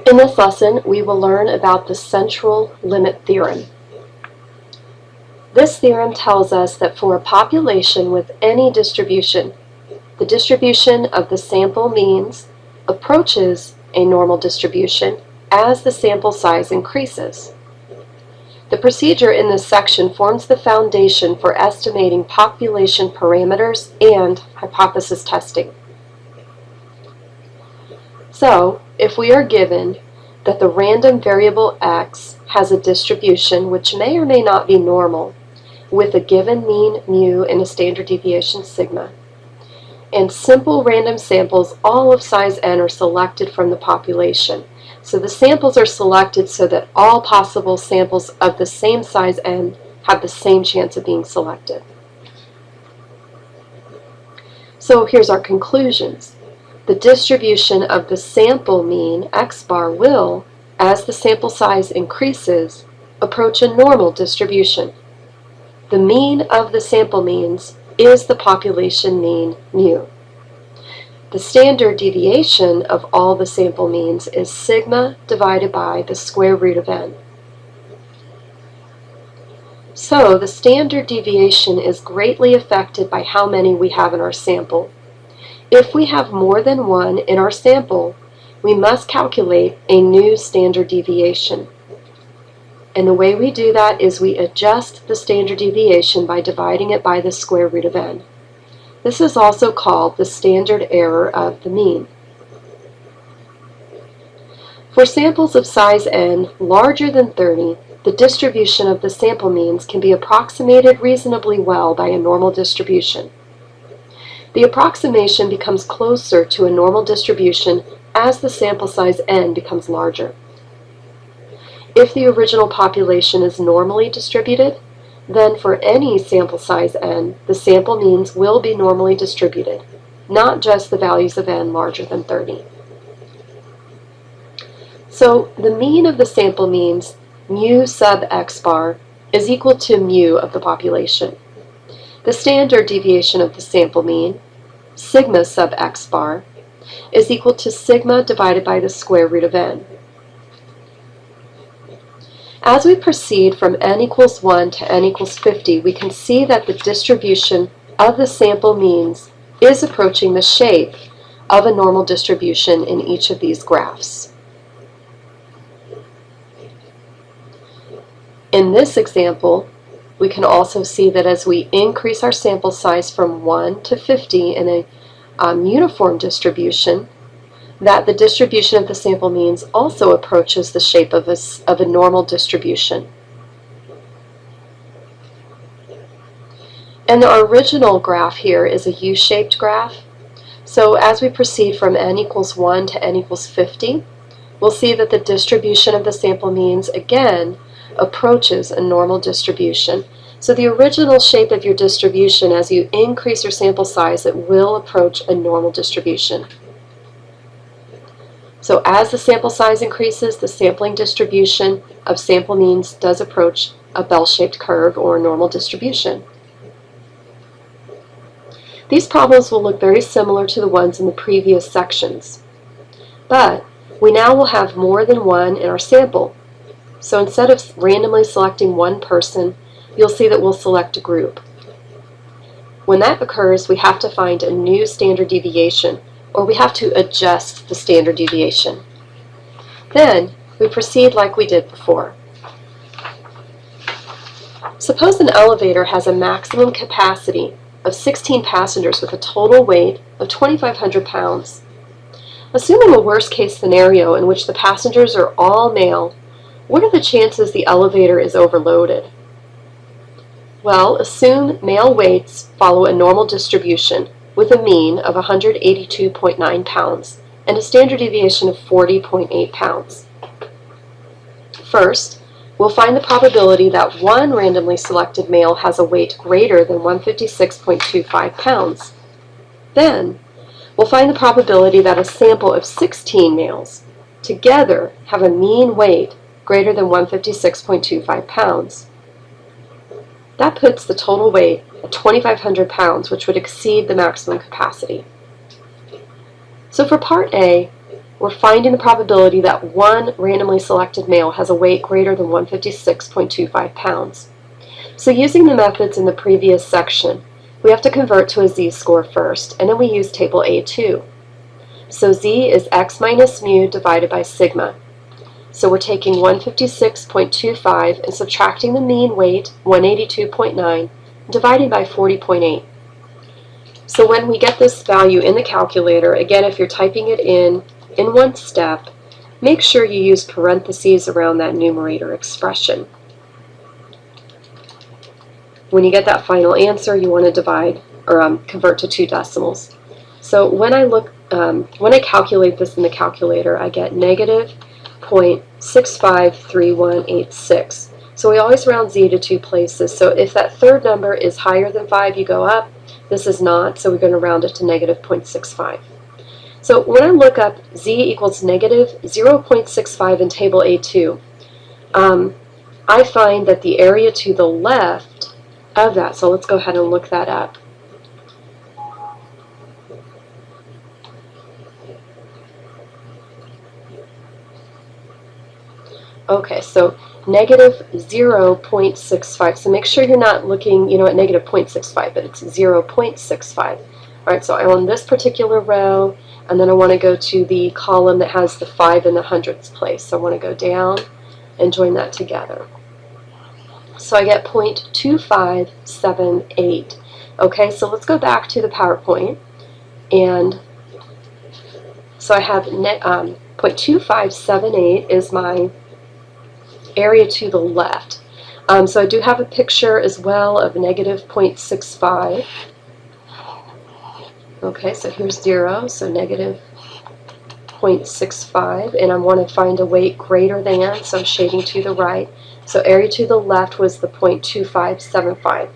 In this lesson, we will learn about the central limit theorem. This theorem tells us that for a population with any distribution, the distribution of the sample means approaches a normal distribution as the sample size increases. The procedure in this section forms the foundation for estimating population parameters and hypothesis testing. So, if we are given that the random variable x has a distribution which may or may not be normal, with a given mean mu and a standard deviation sigma, and simple random samples all of size n are selected from the population. So the samples are selected so that all possible samples of the same size n have the same chance of being selected. So here's our conclusions. The distribution of the sample mean x bar will, as the sample size increases, approach a normal distribution. The mean of the sample means is the population mean mu. The standard deviation of all the sample means is sigma divided by the square root of n. So the standard deviation is greatly affected by how many we have in our sample. If we have more than one in our sample, we must calculate a new standard deviation. And the way we do that is we adjust the standard deviation by dividing it by the square root of n. This is also called the standard error of the mean. For samples of size n larger than 30, the distribution of the sample means can be approximated reasonably well by a normal distribution. The approximation becomes closer to a normal distribution as the sample size n becomes larger. If the original population is normally distributed, then for any sample size n, the sample means will be normally distributed, not just the values of n larger than 30. So the mean of the sample means mu sub x bar is equal to mu of the population. The standard deviation of the sample mean, sigma sub x bar, is equal to sigma divided by the square root of n. As we proceed from n equals 1 to n equals 50, we can see that the distribution of the sample means is approaching the shape of a normal distribution in each of these graphs. In this example, we can also see that as we increase our sample size from 1 to 50 in a uniform distribution, that the distribution of the sample means also approaches the shape of a normal distribution. And our original graph here is a U-shaped graph. So as we proceed from n equals 1 to n equals 50, we'll see that the distribution of the sample means, again, approaches a normal distribution. So the original shape of your distribution, as you increase your sample size, it will approach a normal distribution. So as the sample size increases, the sampling distribution of sample means does approach a bell-shaped curve or normal distribution. These problems will look very similar to the ones in the previous sections. But we now will have more than one in our sample. So instead of randomly selecting one person, you'll see that we'll select a group. When that occurs, we have to find a new standard deviation, or we have to adjust the standard deviation. Then we proceed like we did before. Suppose an elevator has a maximum capacity of 16 passengers with a total weight of 2,500 pounds. Assuming a worst-case scenario in which the passengers are all male, what are the chances the elevator is overloaded? Well, assume male weights follow a normal distribution with a mean of 182.9 pounds and a standard deviation of 40.8 pounds. First, we'll find the probability that one randomly selected male has a weight greater than 156.25 pounds. Then, we'll find the probability that a sample of 16 males together have a mean weight greater than 156.25 pounds. That puts the total weight at 2,500 pounds, which would exceed the maximum capacity. So for part A, we're finding the probability that one randomly selected male has a weight greater than 156.25 pounds. So using the methods in the previous section, we have to convert to a z-score first, and then we use table A2. So z is x minus mu divided by sigma. So we're taking 156.25 and subtracting the mean weight, 182.9, and dividing by 40.8. So when we get this value in the calculator, again, if you're typing it in one step, make sure you use parentheses around that numerator expression. When you get that final answer, you want to divide or convert to 2 decimals. So when I calculate this in the calculator, I get negative 0.653186. So we always round z to 2 places. So if that third number is higher than 5, you go up. This is not, so we're going to round it to negative 0.65. So when I look up z equals negative 0.65 in table A2, I find that the area to the left of that, so let's go ahead and look that up. Okay, so negative 0.65. So make sure you're not looking, at negative 0.65, but it's 0.65. All right, so I'm on this particular row, and then I want to go to the column that has the 5 in the hundredths place. So I want to go down and join that together. So I get 0.2578. Okay, so let's go back to the PowerPoint. And so I have 0.2578 is my area to the left. So I do have a picture as well of negative 0.65. Okay, so here's 0, so negative 0.65, and I want to find a weight greater than, so I'm shading to the right. So area to the left was the 0.2575.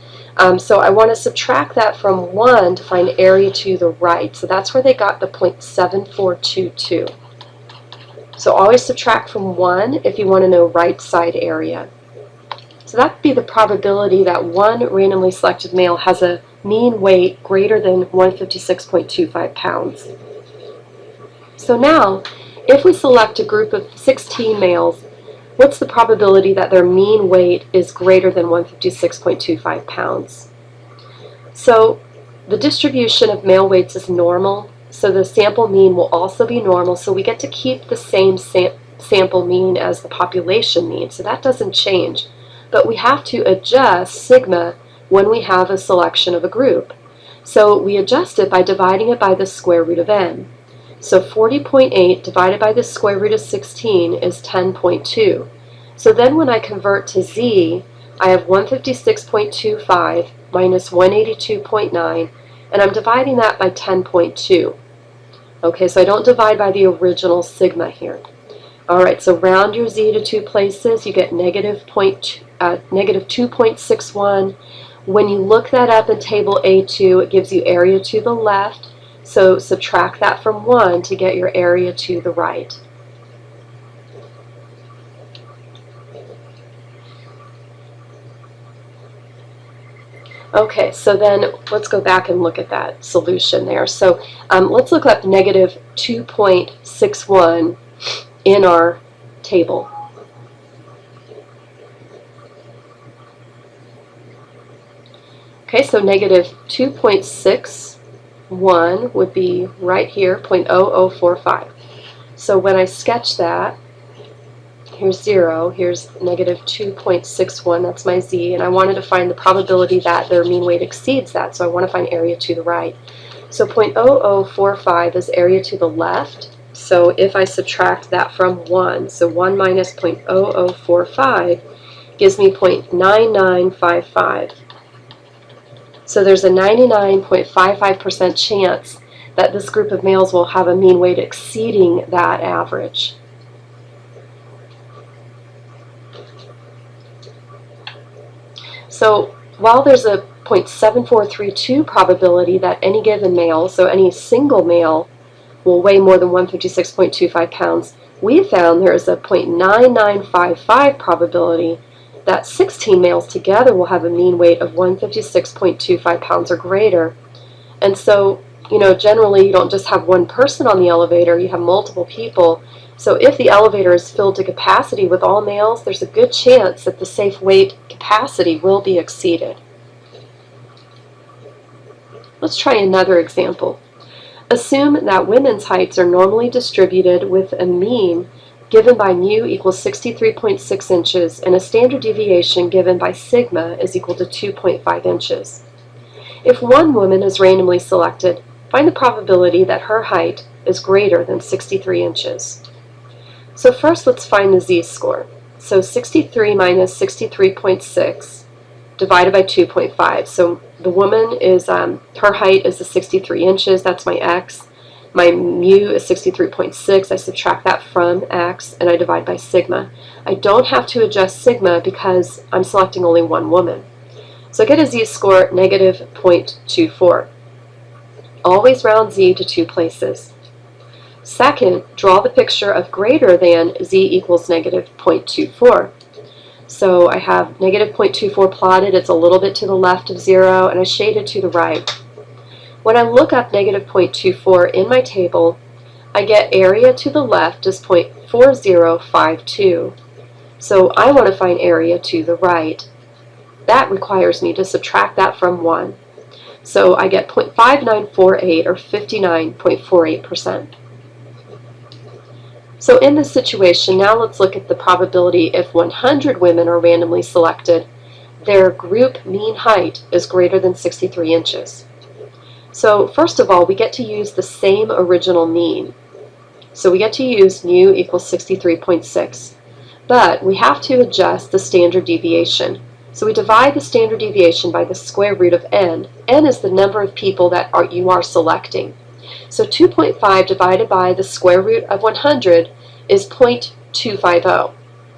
So I want to subtract that from 1 to find area to the right. So that's where they got the 0.7422. So always subtract from 1 if you want to know right side area. So that would be the probability that one randomly selected male has a mean weight greater than 156.25 pounds. So now, if we select a group of 16 males, what's the probability that their mean weight is greater than 156.25 pounds? So the distribution of male weights is normal, so the sample mean will also be normal, so we get to keep the same sample mean as the population mean, so that doesn't change. But we have to adjust sigma when we have a selection of a group. So we adjust it by dividing it by the square root of n. So 40.8 divided by the square root of 16 is 10.2. So then when I convert to z, I have 156.25 minus 182.9, and I'm dividing that by 10.2. Okay, so I don't divide by the original sigma here. All right, so round your z to 2 places, you get negative 2.61. When you look that up in table A2, it gives you area to the left, so subtract that from 1 to get your area to the right. Okay, so then let's go back and look at that solution there. So let's look up negative 2.61 in our table. Okay, so negative 2.61 would be right here, 0.0045. So when I sketch that, here's 0, here's negative 2.61, that's my z, and I wanted to find the probability that their mean weight exceeds that, so I want to find area to the right. So 0.0045 is area to the left, so if I subtract that from 1, so 1 minus 0.0045 gives me 0.9955. So there's a 99.55% chance that this group of males will have a mean weight exceeding that average. So while there's a 0.7432 probability that any given male, so any single male, will weigh more than 156.25 pounds, we found there is a 0.9955 probability that 16 males together will have a mean weight of 156.25 pounds or greater. And so generally you don't just have one person on the elevator, you have multiple people. So if the elevator is filled to capacity with all males, there's a good chance that the safe weight capacity will be exceeded. Let's try another example. Assume that women's heights are normally distributed with a mean given by mu equals 63.6 inches and a standard deviation given by sigma is equal to 2.5 inches. If one woman is randomly selected, find the probability that her height is greater than 63 inches. So first let's find the z-score. So 63 minus 63.6 divided by 2.5. So the woman is, her height is 63 inches, that's my x. My mu is 63.6, I subtract that from x and I divide by sigma. I don't have to adjust sigma because I'm selecting only one woman. So I get a z-score negative 0.24. Always round z to two places. Second, draw the picture of greater than z equals negative 0.24. So I have negative 0.24 plotted, it's a little bit to the left of 0, and I shaded to the right. When I look up negative 0.24 in my table, I get area to the left is 0.4052. So I want to find area to the right. That requires me to subtract that from 1. So I get 0.5948 or 59.48%. So in this situation, now let's look at the probability if 100 women are randomly selected, their group mean height is greater than 63 inches. So first of all, we get to use the same original mean. So we get to use mu equals 63.6. But we have to adjust the standard deviation. So we divide the standard deviation by the square root of n. N is the number of people that you are selecting. So 2.5 divided by the square root of 100 is 0.250.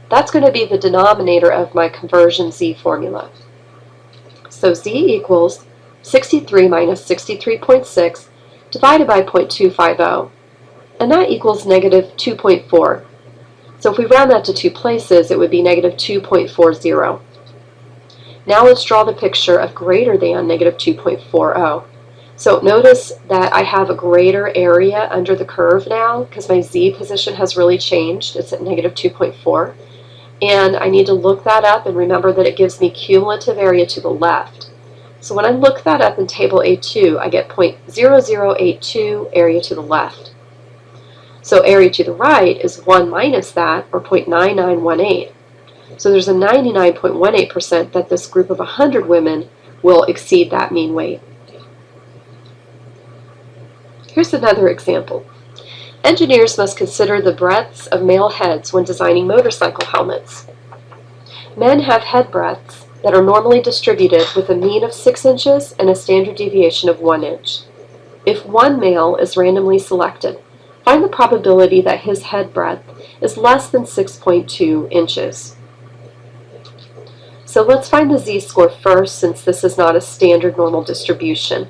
That's going to be the denominator of my conversion z formula. So z equals 63 minus 63.6 divided by 0.250. And that equals negative 2.4. So if we round that to two places, it would be negative 2.40. Now let's draw the picture of greater than negative 2.40. So notice that I have a greater area under the curve now because my z position has really changed. It's at negative 2.4. And I need to look that up and remember that it gives me cumulative area to the left. So when I look that up in table A2, I get 0.0082 area to the left. So area to the right is 1 minus that, or 0.9918. So there's a 99.18% that this group of 100 women will exceed that mean weight. Here's another example. Engineers must consider the breadths of male heads when designing motorcycle helmets. Men have head breadths that are normally distributed with a mean of 6 inches and a standard deviation of 1 inch. If one male is randomly selected, find the probability that his head breadth is less than 6.2 inches. So let's find the z-score first since this is not a standard normal distribution.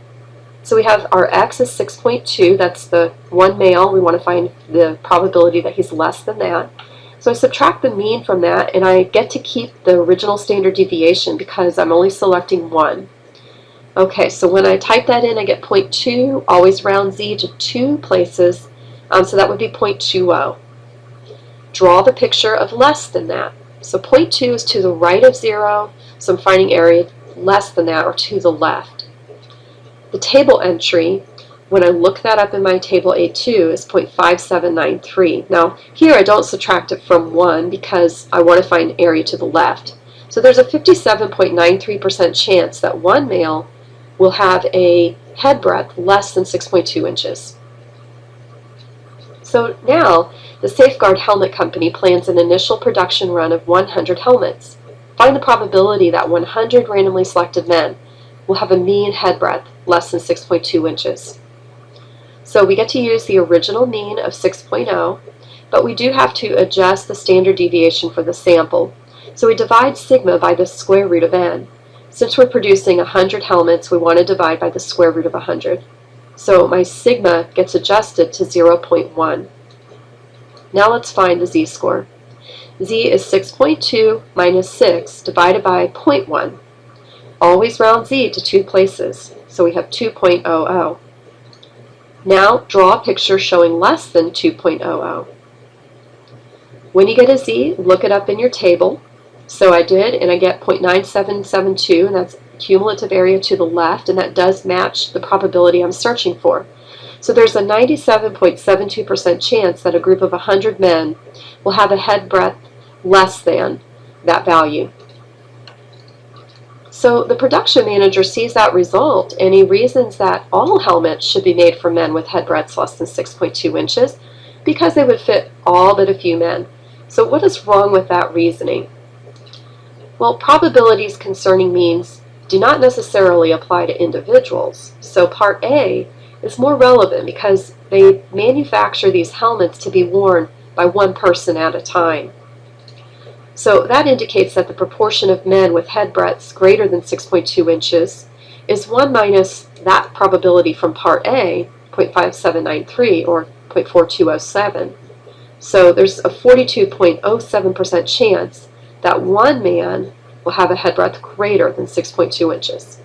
So we have our x is 6.2, that's the one male. We want to find the probability that he's less than that. So I subtract the mean from that and I get to keep the original standard deviation because I'm only selecting one. Okay, so when I type that in I get 0.2, always round z to two places, so that would be 0.20. Draw the picture of less than that. So 0.2 is to the right of 0, so I'm finding area less than that or to the left. The table entry, when I look that up in my table A2, is 0.5793. Now here I don't subtract it from 1 because I want to find area to the left. So there's a 57.93% chance that one male will have a head breadth less than 6.2 inches. So now the Safeguard Helmet Company plans an initial production run of 100 helmets. Find the probability that 100 randomly selected men will have a mean head breadth less than 6.2 inches. So we get to use the original mean of 6.0, but we do have to adjust the standard deviation for the sample. So we divide sigma by the square root of n. Since we're producing 100 helmets, we want to divide by the square root of 100. So my sigma gets adjusted to 0.1. Now let's find the z-score. Z is 6.2 minus 6 divided by 0.1. Always round z to two places, so we have 2.00. Now draw a picture showing less than 2.00. When you get a z, look it up in your table. So I did, and I get 0.9772, and that's cumulative area to the left, and that does match the probability I'm searching for. So there's a 97.72% chance that a group of 100 men will have a head breadth less than that value. So the production manager sees that result, and he reasons that all helmets should be made for men with head breadths less than 6.2 inches because they would fit all but a few men. So what is wrong with that reasoning? Well, probabilities concerning means do not necessarily apply to individuals. So part A is more relevant because they manufacture these helmets to be worn by one person at a time. So that indicates that the proportion of men with head breadths greater than 6.2 inches is 1 minus that probability from part A, 0.5793 or 0.4207. So there's a 42.07% chance that one man will have a head breadth greater than 6.2 inches.